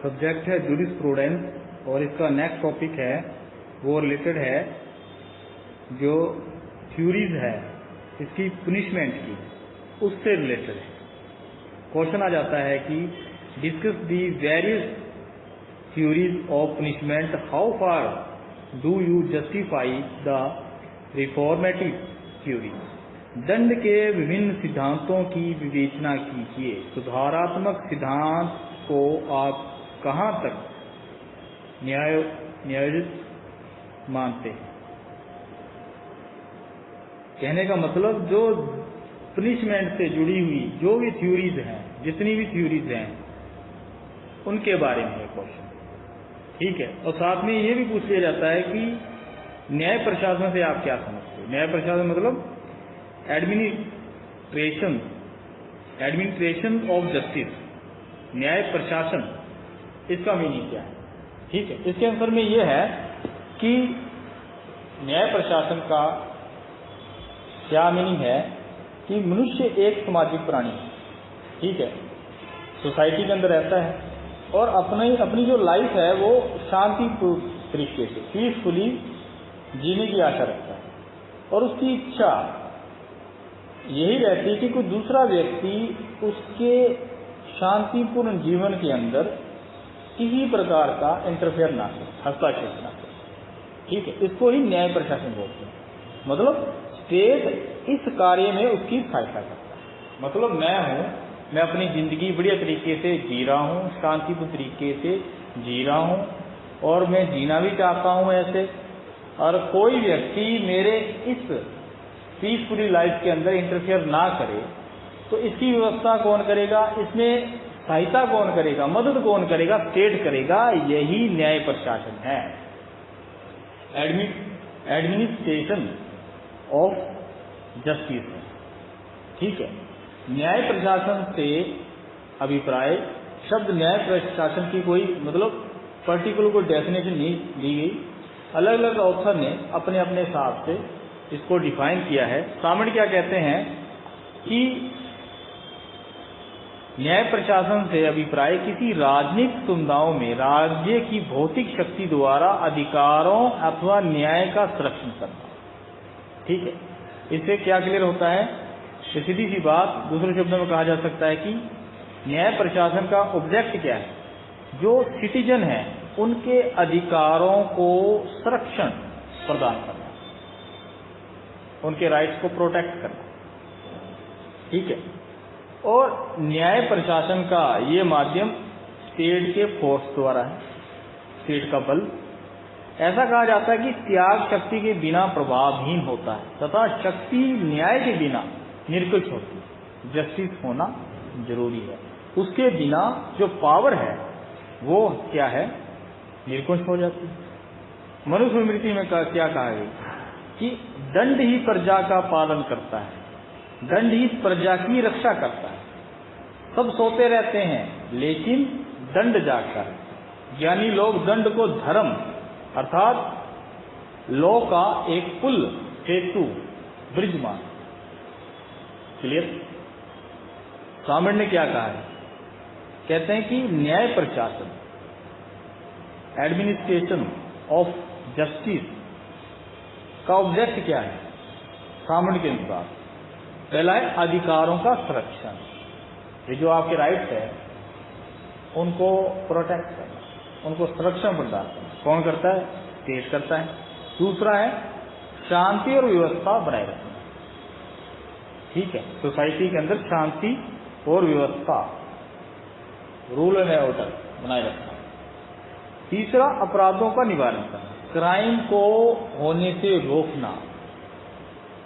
Subject है jurisprudence और इसका नेक्स्ट टॉपिक है वो रिलेटेड है जो थ्योरीज है इसकी पनिशमेंट की, उससे रिलेटेड है। क्वेश्चन आ जाता है कि discuss the various theories of punishment, how far do you justify the reformative theory. दंड के विभिन्न सिद्धांतों की विवेचना कीजिए। सुधारात्मक सिद्धांत को आप कहाँ तक न्यायोचित मानते हैं। कहने का मतलब जो पनिशमेंट से जुड़ी हुई जो भी थ्योरीज हैं, जितनी भी थ्योरीज हैं, उनके बारे में क्वेश्चन, ठीक है। और साथ में ये भी पूछ लिया जाता है कि न्याय प्रशासन से आप क्या समझते हो। न्याय प्रशासन मतलब एडमिनिस्ट्रेशन ऑफ जस्टिस, न्याय प्रशासन, इसका मीनिंग क्या है, ठीक है। इसके आंसर में यह है कि न्याय प्रशासन का क्या मीनिंग है कि मनुष्य एक सामाजिक प्राणी है, ठीक है, सोसाइटी के अंदर रहता है और अपनी जो लाइफ है वो शांतिपूर्ण तरीके से पीसफुली जीने की आशा रखता है और उसकी इच्छा यही रहती है कि कोई दूसरा व्यक्ति उसके शांतिपूर्ण जीवन के अंदर किसी प्रकार का इंटरफेयर ना करे, हस्तक्षेप ना करे, ठीक है। इसको ही न्याय प्रशासन बोलते हैं। मतलब स्टेट इस कार्य में उसकी सहायता करता है। मतलब मैं अपनी जिंदगी बढ़िया तरीके से जी रहा हूँ, शांतिपूर्ण तरीके से जी रहा हूँ और मैं जीना भी चाहता हूँ ऐसे, और कोई व्यक्ति मेरे इस पीसफुली लाइफ के अंदर इंटरफेयर ना करे तो इसकी व्यवस्था कौन करेगा, इसमें सहायता कौन करेगा, मदद कौन करेगा, स्टेट करेगा। यही न्याय प्रशासन है, एडमिनिस्ट्रेशन ऑफ जस्टिस है, ठीक है। न्याय प्रशासन से अभिप्राय शब्द न्याय प्रशासन की कोई मतलब पर्टिकुलर कोई डेफिनेशन नहीं दी गई, अलग अलग ऑथर ने अपने अपने हिसाब से इसको डिफाइन किया है। सामने क्या कहते हैं कि न्याय प्रशासन से अभिप्राय किसी राजनीतिक समुदायों में राज्य की भौतिक शक्ति द्वारा अधिकारों अथवा न्याय का संरक्षण करना, ठीक है। इससे क्या क्लियर होता है, सीधी सी बात दूसरे शब्दों में कहा जा सकता है कि न्याय प्रशासन का ऑब्जेक्ट क्या है, जो सिटीजन है उनके अधिकारों को संरक्षण प्रदान करना, उनके राइट्स को प्रोटेक्ट करना, ठीक है। और न्याय प्रशासन का ये माध्यम स्टेट के फोर्स द्वारा है, स्टेट का बल। ऐसा कहा जाता है कि त्याग शक्ति के बिना प्रभावहीन होता है तथा शक्ति न्याय के बिना निरपेक्ष होती है। जस्टिस होना जरूरी है, उसके बिना जो पावर है वो क्या है, निरपेक्ष हो जाती है। मनुस्मृति में क्या कहा है कि दंड ही प्रजा का पालन करता है, दंड ही प्रजा की रक्षा करता है। सब सोते रहते हैं लेकिन दंड जागता है। ज्ञानी लोग दंड को धर्म अर्थात लॉ का एक पुल, सेतु, ब्रिज मान। क्लियर। सामने ने क्या कहा है, कहते हैं कि न्याय प्रशासन, एडमिनिस्ट्रेशन ऑफ जस्टिस का ऑब्जेक्ट क्या है सामने के अनुसार। पहला है अधिकारों का संरक्षण, ये जो आपके राइट्स है उनको प्रोटेक्ट करना, उनको संरक्षण प्रदान करना। कौन करता है, स्टेट करता है। दूसरा है शांति और व्यवस्था बनाए रखना, ठीक है, सोसाइटी के अंदर शांति और व्यवस्था, रूल एंड ऑर्डर बनाए रखना। तीसरा अपराधों का निवारण करना, क्राइम को होने से रोकना,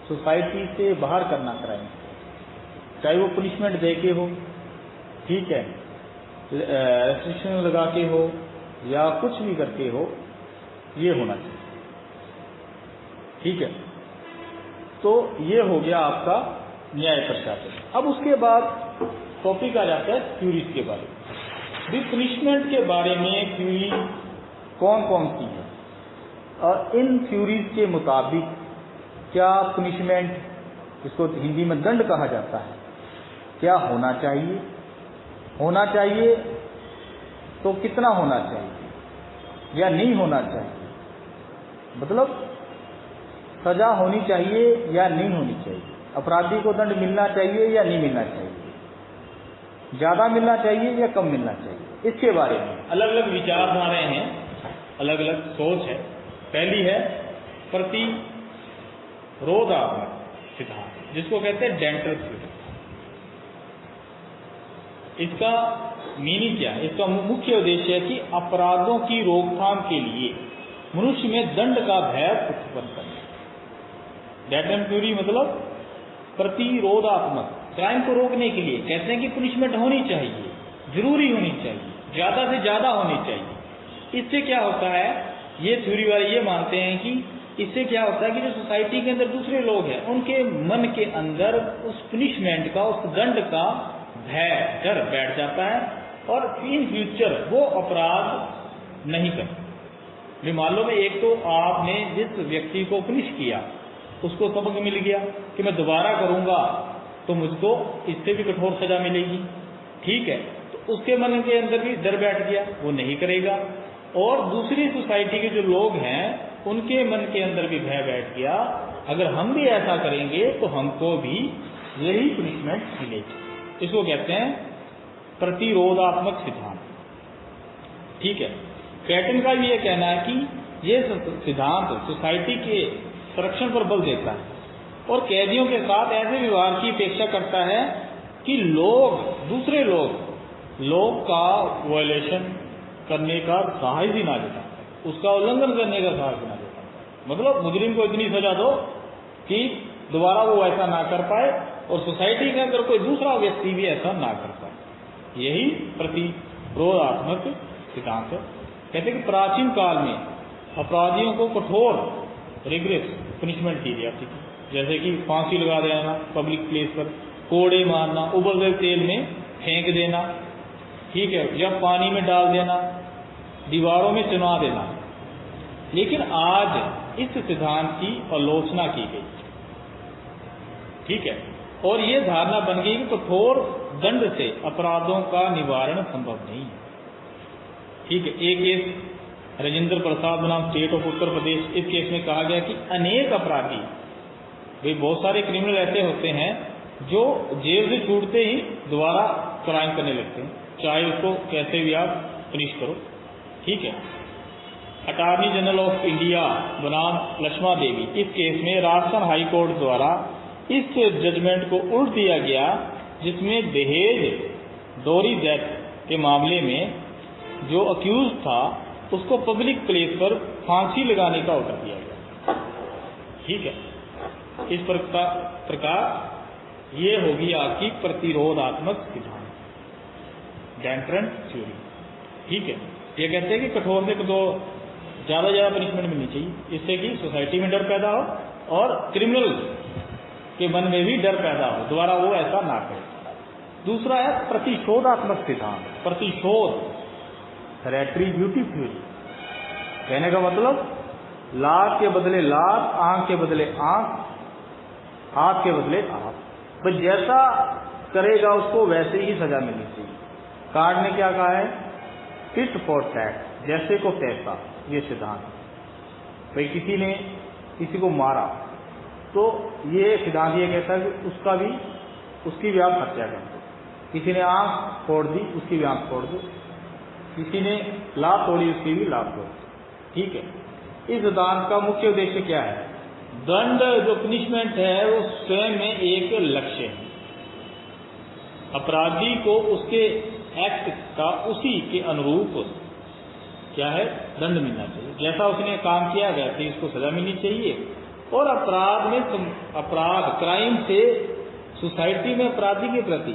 सोसाइटी से बाहर करना क्राइम, चाहे वो पनिशमेंट दे के हो, ठीक है, रेस्ट्रिक्शन लगा के हो या कुछ भी करके हो, ये होना चाहिए, ठीक है। तो ये हो गया आपका न्याय प्रशासन। अब उसके बाद टॉपिक आ जाता है थ्योरीज के बारे में। पनिशमेंट के बारे में थ्योरी कौन कौन सी है और इन थ्योरीज के मुताबिक क्या पनिशमेंट, इसको हिंदी में दंड कहा जाता है, क्या होना चाहिए तो कितना होना चाहिए या नहीं होना चाहिए, मतलब सजा होनी चाहिए या नहीं होनी चाहिए, अपराधी को दंड मिलना चाहिए या नहीं मिलना चाहिए, ज्यादा मिलना चाहिए या कम मिलना चाहिए, इसके बारे में अलग अलग विचारधाराएं हैं, अलग अलग सोच है। पहली है प्रतिरोधात्मक सिद्धांत, जिसको कहते हैं डेंटल थ्योरी। इसका मीनिंग क्या है? इसका मुख्य उद्देश्य है कि अपराधों की रोकथाम के लिए मनुष्य में दंड का भय उत्पन्न करना। डेंटल थ्योरी मतलब प्रतिरोधात्मक, क्राइम को रोकने के लिए कहते हैं कि पनिशमेंट होनी चाहिए, जरूरी होनी चाहिए, ज्यादा से ज्यादा होनी चाहिए। इससे क्या होता है, ये थ्योरी वाले ये मानते हैं कि इससे क्या होता है कि जो सोसाइटी के अंदर दूसरे लोग हैं उनके मन के अंदर उस पनिशमेंट का, उस दंड का भय, डर बैठ जाता है और इन फ्यूचर वो अपराध नहीं करते। मान लो में एक तो आपने जिस व्यक्ति को पनिश किया उसको सबक मिल गया कि मैं दोबारा करूंगा तो मुझको इससे भी कठोर सजा मिलेगी, ठीक है, तो उसके मन के अंदर भी डर बैठ गया, वो नहीं करेगा। और दूसरी सोसाइटी के जो लोग हैं उनके मन के अंदर भी भय बैठ गया, अगर हम भी ऐसा करेंगे तो हमको भी यही पनिशमेंट मिलेगी। इसको कहते हैं प्रतिरोधात्मक सिद्धांत, ठीक है। कैटन का भी यह कहना है कि ये सिद्धांत सोसाइटी के संरक्षण पर बल देता है और कैदियों के साथ ऐसे व्यवहार की अपेक्षा करता है कि दूसरे लोग का वायलेशन करने का साहस ही ना देता, उसका उल्लंघन करने का साहस ना देता। मतलब मुजरिम को इतनी सजा दो कि दोबारा वो ऐसा ना कर पाए और सोसाइटी के अंदर कोई दूसरा व्यक्ति भी ऐसा ना कर पाए। यही प्रतिरोधात्मक सिद्धांत है। कहते हैं कि प्राचीन काल में अपराधियों को कठोर रिग्रेस पनिशमेंट दी जाती थी, जैसे कि फांसी लगा देना पब्लिक प्लेस पर, कोड़े मारना, उबलते तेल में फेंक देना, ठीक है, या पानी में डाल देना, दीवारों में चुना देना। लेकिन आज इस सिद्धांत की आलोचना की गई, ठीक है, और ये धारणा बन गई कि कठोर दंड से अपराधों का निवारण संभव नहीं है, ठीक है। एक केस राजेंद्र प्रसाद बनाम स्टेट ऑफ उत्तर प्रदेश, इस केस में कहा गया कि अनेक अपराधी, वे बहुत सारे क्रिमिनल ऐसे होते हैं जो जेल से छूटते ही दोबारा क्राइम करने लगते हैं, चाहे उसको कैसे भी आप पनिश करो, ठीक है। अटॉर्नी जनरल ऑफ इंडिया बनाम लक्ष्मा देवी, इस केस में राजस्थान हाई कोर्ट द्वारा इस जजमेंट को उल्ट दिया गया, जिसमें दहेज डोरी डेथ के मामले में जो अक्यूज था उसको पब्लिक प्लेस पर फांसी लगाने का ऑर्डर दिया गया, ठीक है। इस प्रकार ये होगी आपकी प्रतिरोधात्मक सिद्धांत, डेंटन थ्योरी, ठीक है। ये कहते हैं कि कठोर से कठोर ज्यादा पनिशमेंट मिलनी चाहिए, इससे कि सोसाइटी में डर पैदा हो और क्रिमिनल के मन में भी डर पैदा हो, दोबारा वो ऐसा ना करे। दूसरा है प्रतिशोधात्मक सिद्धांत, प्रतिशोध, रेट्रीब्यूटिव थ्योरी। कहने का मतलब लात के बदले लात, आंख के बदले आंख, हाथ के बदले हाथ, तो जैसा करेगा उसको वैसे ही सजा मिलनी चाहिए। कार्ड ने क्या कहा है, टिट फॉर टैट, जैसे को तैसा, ये सिद्धांत। भाई किसी ने किसी को मारा तो ये सिद्धांत ये कहता है कि उसकी भी आप हत्या कर दो। किसी ने आंख फोड़ दी, उसकी भी आंख फोड़ दो। किसी ने लात तोड़ी, उसकी भी लात तोड़ दो, ठीक है। इस सिद्धांत का मुख्य उद्देश्य क्या है, दंड जो पनिशमेंट है वो स्वयं में एक लक्ष्य है, अपराधी को उसके एक्ट का उसी के अनुरूप क्या है, दंड मिलना चाहिए। जैसा उसने काम किया वैसे उसको सजा मिलनी चाहिए। और क्राइम से सोसाइटी में अपराधी के प्रति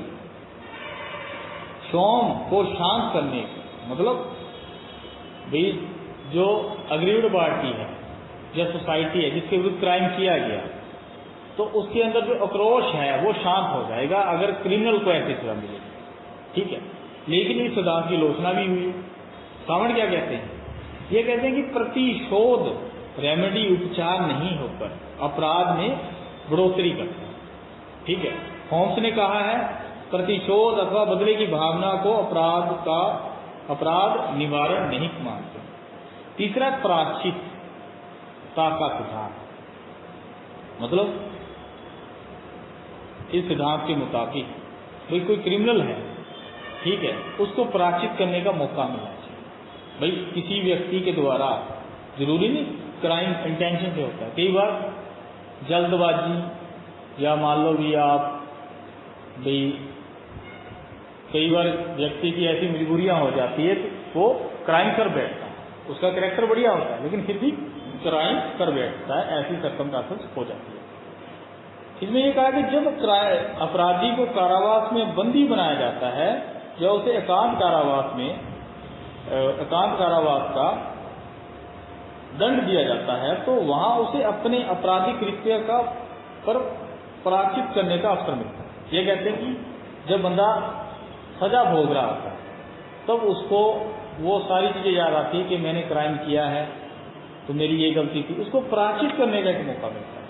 शौम को शांत करने, मतलब भी जो अग्रीव्ड पार्टी है या सोसाइटी है जिसके विरुद्ध क्राइम किया गया, तो उसके अंदर जो आक्रोश है वो शांत हो जाएगा अगर क्रिमिनल को ऐसी सजा मिलेगी, ठीक है। लेकिन इस सिद्धांत की आलोचना भी हुई। सावंत क्या कहते हैं, ये कहते हैं कि प्रतिशोध रेमेडी, उपचार नहीं होकर अपराध में बढ़ोतरी करता है, ठीक है। होम्स ने कहा है प्रतिशोध अथवा बदले की भावना को अपराध का अपराध निवारण नहीं मानते। तीसरा प्रायश्चित्ता का सिद्धांत, मतलब इस सिद्धांत के मुताबिक भाई कोई क्रिमिनल है, ठीक है, उसको प्रायश्चित करने का मौका मिलना चाहिए। भाई किसी व्यक्ति के द्वारा, जरूरी नहीं क्राइम इंटेंशन से होता है, कई बार जल्दबाजी या मान लो भी आप भाई कई बार व्यक्ति की ऐसी मजबूरियां हो जाती है तो वो क्राइम कर बैठता है, उसका कैरेक्टर बढ़िया होता है लेकिन फिर भी क्राइम कर बैठता है, ऐसी सर्कमस्टेंसेस हो जाती है। इसमें यह कहा कि जब अपराधी को कारावास में बंदी बनाया जाता है या उसे एकांत कारावास का दंड दिया जाता है तो वहां उसे अपने आपराधिक कृत्य का पर प्रायश्चित करने का अवसर मिलता है। ये कहते हैं कि जब बंदा सजा भोग रहा होता है तब उसको वो सारी चीजें याद आती है कि मैंने क्राइम किया है तो मेरी ये गलती थी, उसको प्रायश्चित करने का एक मौका मिलता है,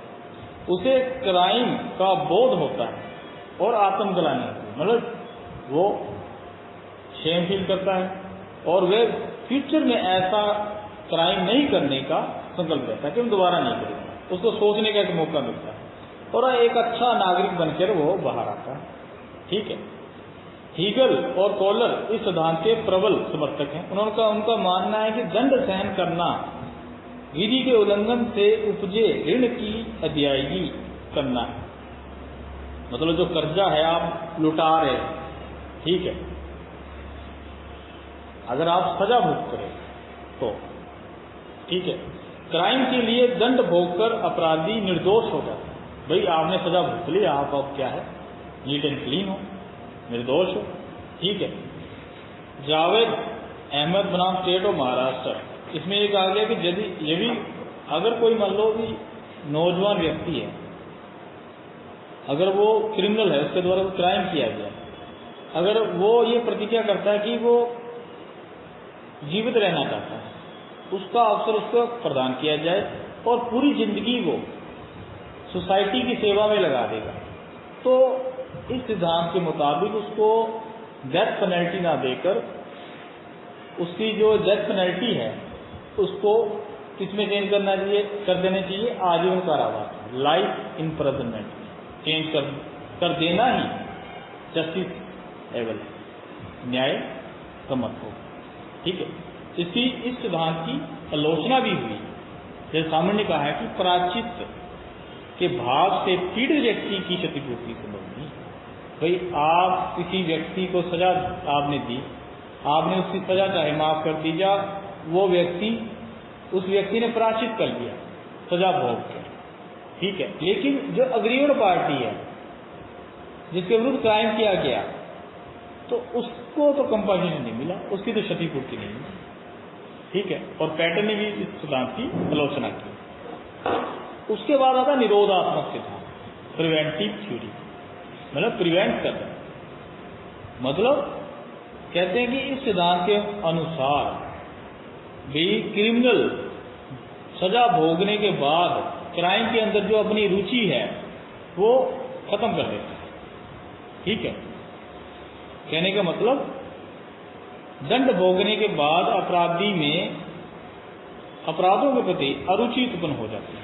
उसे क्राइम का बोध होता है और आत्मग्लानि होती है, मतलब वो शेम फील करता है और वह फ्यूचर में ऐसा क्राइम नहीं करने का संकल्प लेता है कि हम दोबारा नहीं करेंगे, उसको सोचने का एक मौका मिलता है और एक अच्छा नागरिक बनकर वो बाहर आता है। ठीक है, हीगल और कॉलर इस सिद्धांत के प्रबल समर्थक हैं। उनका मानना है कि दंड सहन करना विधि के उल्लंघन से उपजे ऋण की अदायगी करना है, मतलब जो कर्जा है आप लुटा रहे, ठीक है, अगर आप सजा भोग करें तो ठीक है, क्राइम के लिए दंड भोगकर अपराधी निर्दोष हो जाता है। भाई आपने सजा भोग ली, आप अब क्या है नीट एंड क्लीन हो, निर्दोष हो, ठीक है। जावेद अहमद बनाम स्टेट ऑफ महाराष्ट्र, इसमें एक आ गया कि यदि अगर कोई मान लो भी नौजवान व्यक्ति है, अगर वो क्रिमिनल है, उसके द्वारा क्राइम किया गया, अगर वो ये प्रतिज्ञा करता है कि वो जीवित रहना चाहता है, उसका अवसर उसको प्रदान किया जाए और पूरी जिंदगी वो सोसाइटी की सेवा में लगा देगा, तो इस सिद्धांत के मुताबिक उसको डेथ पेनल्टी ना देकर उसकी जो डेथ पेनल्टी है उसको किसमें चेंज करना चाहिए, कर देना चाहिए आजीवन कारावास, लाइफ इम्प्रिजनमेंट चेंज कर देना ही जस्टिस एवल न्याय सम्मत हो। ठीक है, इस सिद्धांत की आलोचना भी हुई, जैसे सामने ने कहा है कि प्रायश्चित के भाव से पीड़ित व्यक्ति की क्षतिपूर्ति संभव नहीं। भाई आप किसी व्यक्ति को सजा आपने दी, आपने उसकी सजा चाहे माफ कर दी, या वो व्यक्ति उस व्यक्ति ने प्रायश्चित कर लिया सजा भोग कर, ठीक है, लेकिन जो अग्रीवण पार्टी है जिसके विरुद्ध क्राइम किया गया तो उसको तो कंपनसेशन नहीं मिला, उसकी तो क्षतिपूर्ति नहीं मिली। ठीक है, और पैटर्न ने भी इस सिद्धांत की आलोचना की। उसके बाद आता निरोधात्मक सिद्धांत, प्रिवेंटिव थ्योरी, मतलब प्रिवेंट करना, मतलब कहते हैं कि इस सिद्धांत के अनुसार भी क्रिमिनल सजा भोगने के बाद क्राइम के अंदर जो अपनी रुचि है वो खत्म कर देता है। ठीक है, कहने का मतलब दंड भोगने के बाद अपराधी में अपराधों के प्रति अरुचि उत्पन्न हो जाती है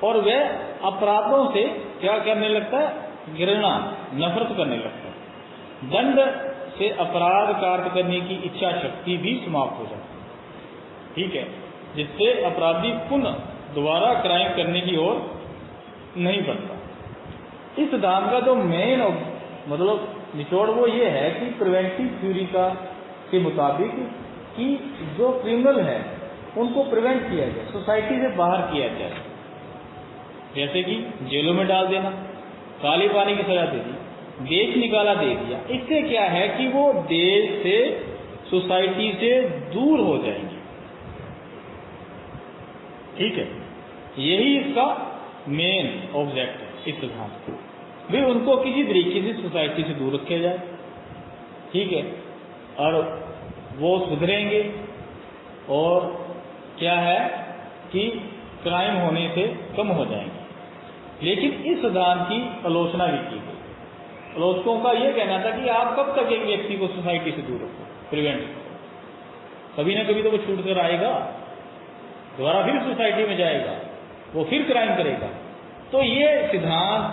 और वह अपराधों से क्या करने लगता है, घृणा, नफरत करने लगता है। दंड से अपराध कार्य करने की इच्छा शक्ति भी समाप्त हो जाती है। ठीक है, जिससे अपराधी पुनः दोबारा क्राइम करने की ओर नहीं बढ़ता। इस सिद्धांत का जो मेन मतलब निचोड़ वो ये है कि प्रिवेंटिव थ्योरी के मुताबिक कि जो क्रिमिनल है उनको प्रिवेंट किया जाए, सोसाइटी से बाहर किया जाए, जैसे कि जेलों में डाल देना, काले पानी की सजा दे दी, देश निकाला दे दिया। इससे क्या है कि वो देश से, सोसाइटी से दूर हो जाएंगे। ठीक है, यही इसका मेन ऑब्जेक्ट है इस सिद्धांत को, भी उनको किसी तरीके से सोसाइटी से दूर रखा जाए। ठीक है, और वो सुधरेंगे और क्या है कि क्राइम होने से कम हो जाएंगे। लेकिन इस सिद्धांत की आलोचना भी की गई। आलोचकों का यह कहना था कि आप कब तक एक व्यक्ति को सोसाइटी से दूर रखो, प्रिवेंट करो, कभी ना कभी तो वो छूट कर आएगा, दोबारा फिर सोसाइटी में जाएगा, वो फिर क्राइम करेगा। तो ये सिद्धांत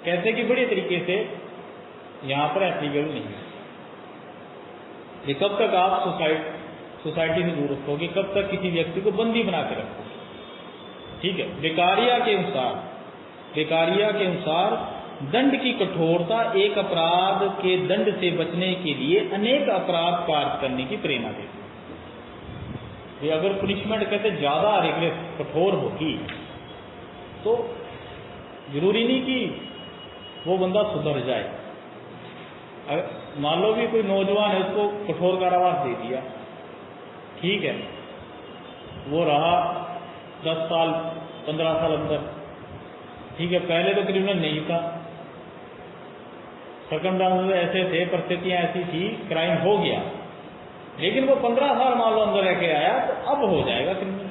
कैसे कि बड़े तरीके से यहां पर एप्लीकेबल नहीं है। ये कब तक आप सोसाइटी से दूर रखोगे, कब तक किसी व्यक्ति को बंदी बना के रखोगे। ठीक है, बेकारिया के अनुसार दंड की कठोरता एक अपराध के दंड से बचने के लिए अनेक अपराध कार्य करने की प्रेरणा देती है। ये अगर पनिशमेंट कहते ज्यादा रिग्रेस कठोर होगी तो जरूरी नहीं कि वो बंदा सुधर जाए। मान लो भी कोई नौजवान है, उसको कठोर कारावास दे दिया, ठीक है, वो रहा 10 साल 15 साल अंदर, ठीक है, पहले तो क्रिमिनल नहीं था, सर्कमस्टेंसेस ऐसे थे, परिस्थितियां ऐसी थी, क्राइम हो गया, लेकिन वो 15 साल मान लो अंदर रह के आया, तो अब हो जाएगा क्रिमिनल।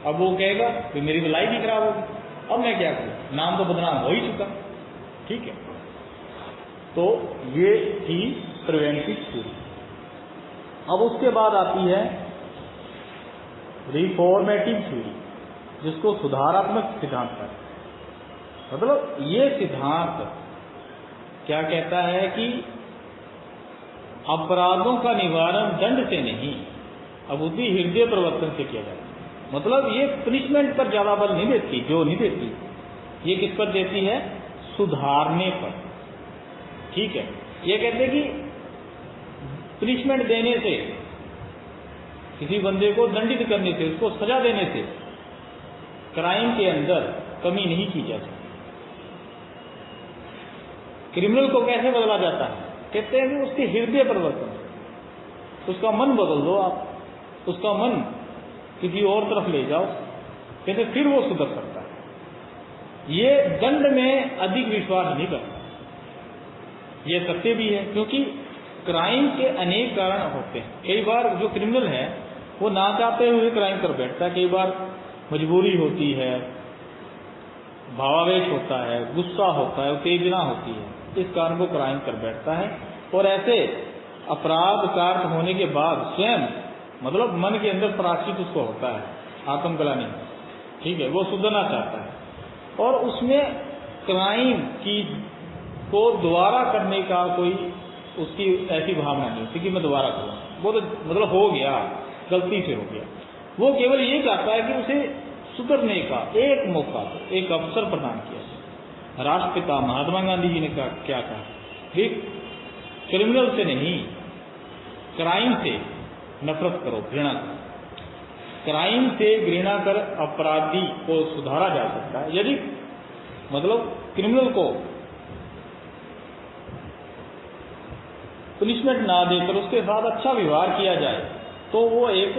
अब वो कहेगा कि मेरी तो लाइफ ही खराब होगी, अब मैं क्या करूं, नाम तो बदनाम हो ही चुका। ठीक है, तो ये थी प्रिवेंटिव थ्योरी। अब उसके बाद आती है रिफॉर्मेटिव थ्योरी, जिसको सुधारात्मक सिद्धांत कहते हैं। मतलब ये सिद्धांत क्या कहता है कि अपराधों का निवारण दंड से नहीं, अबुद्धि हृदय परिवर्तन से किया जाता है। मतलब ये पनिशमेंट पर ज्यादा बल नहीं देती, जो नहीं देती, ये किस पर देती है, सुधारने पर। ठीक है, ये कहते हैं कि पनिशमेंट देने से, किसी बंदे को दंडित करने से, उसको सजा देने से क्राइम के अंदर कमी नहीं की जा सकती। क्रिमिनल को कैसे बदला जाता है, कहते हैं कि उसके हृदय परिवर्तन, उसका मन बदल दो आप, उसका मन किसी और तरफ ले जाओ, कहते फिर वो सुधर सकता है। ये दंड में अधिक विश्वास नहीं करता, ये सत्य भी है, क्योंकि क्राइम के अनेक कारण होते हैं। कई बार जो क्रिमिनल है वो ना चाहते हुए क्राइम कर बैठता है, कई बार मजबूरी होती है, भावावेश होता है, गुस्सा होता है, उत्तेजना होती है, इस कारण वो क्राइम कर बैठता है। और ऐसे अपराध कार्य होने के बाद स्वयं, मतलब मन के अंदर प्राश्चित उसको होता है, आत्मग्लानि, ठीक है, वो सुधरना चाहता है, और उसमें क्राइम की को दोबारा करने का कोई उसकी ऐसी भावना नहीं होती कि मैं दोबारा करूँ, वो तो मतलब हो गया, गलती से हो गया। वो केवल ये चाहता है कि उसे सुधरने का एक मौका, एक अवसर प्रदान किया। राष्ट्रपिता महात्मा गांधी जी ने क्या कहा कि क्रिमिनल से नहीं, क्राइम से नफरत करो, घृणा करो। क्राइम से घृणा कर अपराधी को सुधारा जा सकता है। यदि मतलब क्रिमिनल को पनिशमेंट ना देकर उसके साथ अच्छा व्यवहार किया जाए तो वो एक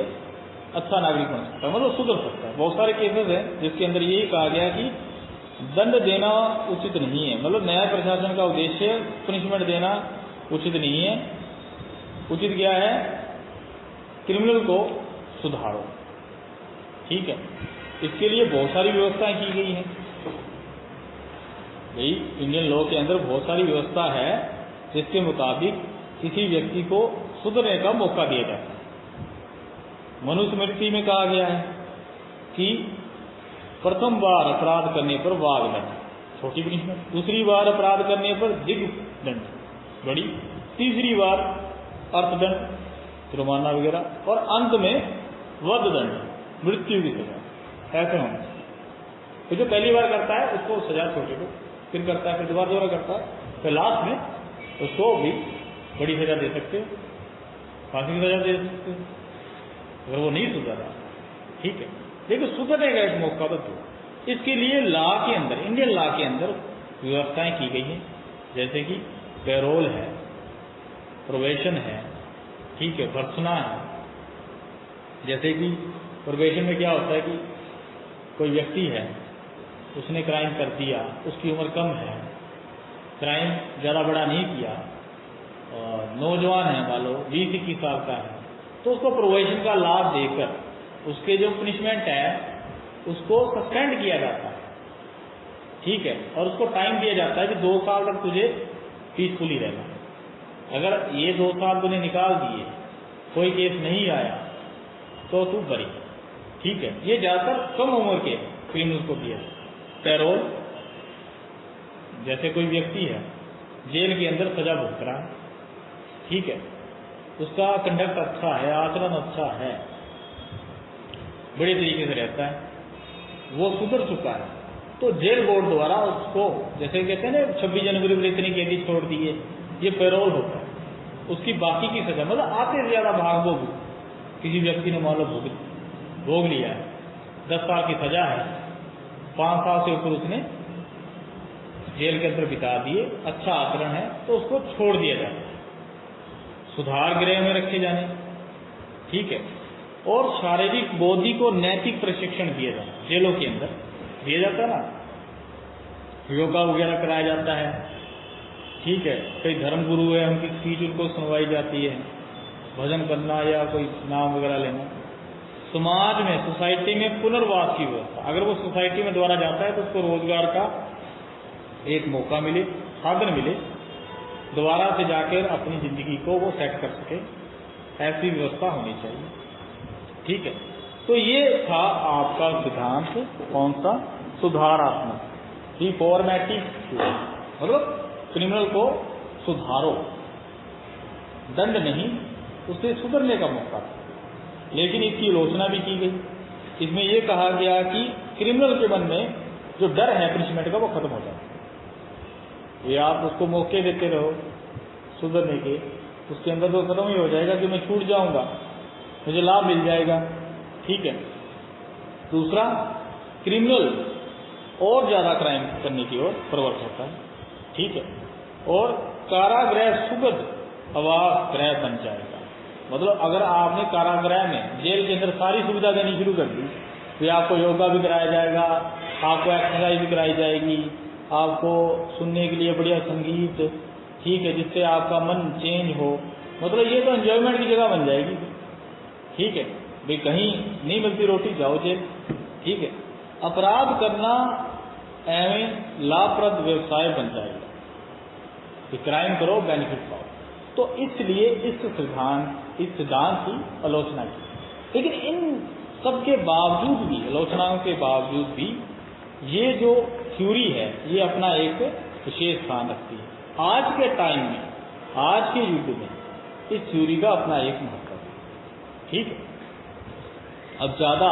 अच्छा नागरिक बन सकता है, मतलब सुधर सकता है। बहुत सारे केसेस हैं जिसके अंदर यही कहा गया कि दंड देना उचित नहीं है, मतलब न्याय प्रशासन का उद्देश्य पनिशमेंट देना उचित नहीं है। उचित क्या है, क्रिमिनल को सुधारो। ठीक है, इसके लिए बहुत सारी व्यवस्थाएं की गई हैं। भाई इंडियन लॉ के अंदर बहुत सारी व्यवस्था है जिसके मुताबिक किसी व्यक्ति को सुधरने का मौका दिया जाता है। मनुस्मृति में कहा गया है कि प्रथम बार अपराध करने पर वाग्दंड, छोटी पनिशमेंट, दूसरी बार अपराध करने पर दिग्दंड, बड़ी, तीसरी बार अर्थदंड, जुर्माना वगैरह, और अंत में वधदंड, मृत्यु की सजा। ऐसे होना। तो जो पहली बार करता है उसको सजा छोटे को, फिर करता है, फिर दोबारा करता है, फिर लास्ट में उसको भी बड़ी सजा दे सकते हो, फांसी की सजा दे सकते हो अगर वो नहीं सुधरा। ठीक है, लेकिन सुधरने का एक मौका तो दो। इसके लिए लॉ के अंदर, इंडियन लॉ के अंदर व्यवस्थाएं की गई हैं, जैसे कि पैरोल है, प्रोबेशन है, ठीक है, भर्त्सना है। जैसे कि प्रोबेशन में क्या होता है कि कोई व्यक्ति है, उसने क्राइम कर दिया, उसकी उम्र कम है, क्राइम ज़्यादा बड़ा नहीं किया, और नौजवान है, मान लो 20-21 साल का है, तो उसको प्रोबेशन का लाभ देकर उसके जो पनिशमेंट है उसको सस्पेंड किया जाता है। ठीक है, और उसको टाइम दिया जाता है कि 2 साल तक तुझे पीसफुली रहना। अगर ये 2 साल तूने निकाल दिए, कोई केस नहीं आया, तो तू बरी। ठीक है, ये ज्यादातर कम उम्र के क्रिमिनल को दिया। पैरोल, जैसे कोई व्यक्ति है जेल के अंदर सजा भुगत रहा है, ठीक है, उसका कंडक्ट अच्छा है, आचरण अच्छा है, बड़े तरीके से रहता है, वो सुधर चुका है, तो जेल बोर्ड द्वारा उसको, जैसे कहते हैं ना 26 जनवरी पर इतनी कैदी छोड़ दिए, ये पैरोल होता है, उसकी बाकी की सजा मतलब आते से ज्यादा भाग भोग किसी व्यक्ति ने मान लो भोग लिया है, 10 साल की सजा है, 5 साल से ऊपर उसने जेल के अंदर बिता दिए, अच्छा आचरण है, तो उसको छोड़ दिया जाता है, सुधार गृह में रखे जाने, ठीक है, और शारीरिक बौद्धिक और नैतिक प्रशिक्षण दिया जाता है, जेलों के अंदर दिया जाता है ना, योगा वगैरह कराया जाता है, ठीक है, कई धर्म गुरु है, उनकी स्पीच उनको सुनवाई जाती है, भजन करना या कोई नाम वगैरह लेना। समाज में, सोसाइटी में पुनर्वास की व्यवस्था, अगर वो सोसाइटी में द्वारा जाता है तो उसको रोजगार का एक मौका मिले, साधन मिले, दोबारा से जाकर अपनी जिंदगी को वो सेट कर सके, ऐसी व्यवस्था होनी चाहिए। ठीक है, तो ये था आपका सिद्धांत, कौन सा, सुधारात्मक, रिफॉर्मेटिव, मतलब क्रिमिनल को सुधारो, दंड नहीं, उसे सुधरने का मौका। लेकिन इसकी आलोचना भी की गई, इसमें यह कहा गया कि क्रिमिनल के मन में जो डर है पनिशमेंट का वो खत्म हो जाए, ये आप उसको मौके देते रहो सुधरने के, उसके अंदर तो खत्म ही हो जाएगा कि मैं छूट जाऊंगा, मुझे लाभ मिल जाएगा। ठीक है, दूसरा, क्रिमिनल और ज्यादा क्राइम करने की ओर प्रवृत्त होता है, ठीक है, और कारागृह सुखद आवास गृह बन जाएगा। मतलब अगर आपने कारागृह में, जेल के अंदर सारी सुविधा देनी शुरू कर दी, तो आपको योगा भी कराया जाएगा, आपको एक्सरसाइज भी कराई जाएगी, आपको सुनने के लिए बढ़िया संगीत, ठीक है, जिससे आपका मन चेंज हो, मतलब ये तो एंजॉयमेंट की जगह बन जाएगी। ठीक है भाई, कहीं नहीं मिलती रोटी, जाओ जेल। ठीक है, अपराध करना एवं लाभप्रद व्यवसाय बन जाएगा कि क्राइम करो बेनिफिट पाओ। तो इसलिए इस सिद्धांत की आलोचना की। लेकिन इन सब के बावजूद भी, आलोचनाओं के बावजूद भी, ये जो थ्योरी है ये अपना एक विशेष स्थान रखती है। आज के टाइम में, आज के युग में इस थ्योरी का अपना एक महत्व है। ठीक है, अब ज्यादा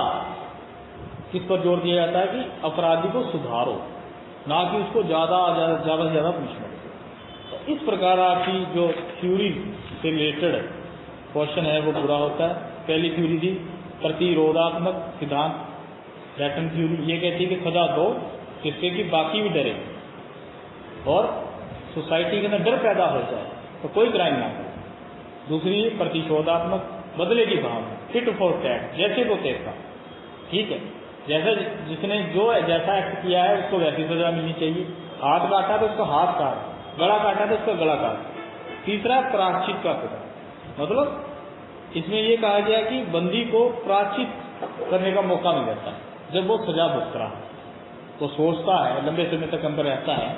किस पर जोर दिया जाता है कि अपराधी को सुधारो, ना कि उसको ज्यादा से ज्यादा पनिशमेंट दो। तो इस प्रकार आपकी जो थ्योरी से रिलेटेड क्वेश्चन है वो पूरा होता है। पहली थ्योरी थी प्रतिरोधात्मक सिद्धांत, लैटन थ्योरी, ये कहती है कि सजा दो जिससे कि बाकी भी डरे और सोसाइटी के अंदर डर पैदा हो जाए तो कोई क्राइम ना करे। दूसरी प्रतिशोधात्मक, बदले की भावना, टिट फॉर टैट, जैसे को तैसा। ठीक है, जैसे जिसने जो जैसा एक्ट किया है उसको वैसी सजा मिलनी चाहिए। हाथ काटा तो उसको हाथ काट, गला काटा तो उसका गला काट। तीसरा, प्रायश्चित का सजा, मतलब इसमें यह कहा गया कि बंदी को प्रायश्चित करने का मौका मिल जाता है। जब वो सजा भुगत रहा है, वो सोचता है, लंबे समय तक अंदर रहता है,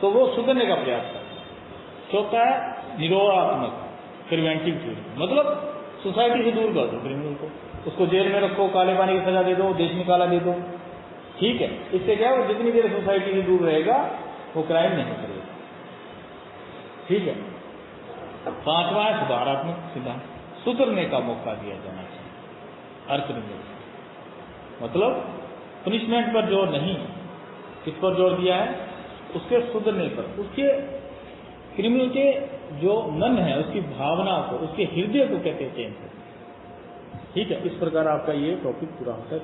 तो वो सुधरने का प्रयास करता है। चौथा है निरोधात्मक, प्रिवेंटिव थ्योरी, मतलब सोसाइटी से दूर कर दो क्रिमिनल को, उसको जेल में रखो, काले पानी की सजा दे दो, देश निकाला दे दो। ठीक है, इससे क्या है, वो जितनी देर सोसाइटी से दूर रहेगा वो क्राइम नहीं करेगा। ठीक है, पांचवा है सुधारात्मक सिद्धांत, सुधरने का मौका दिया जाना चाहिए हर क्रिमिनल को। मतलब पनिशमेंट पर जोर नहीं, किस पर जोर दिया है, उसके सुधरने पर, उसके क्रिमिनल के जो मन है, उसकी भावना को, उसके हृदय को कैसे चेंज करें। ठीक है, इस प्रकार आपका ये टॉपिक पूरा होता है।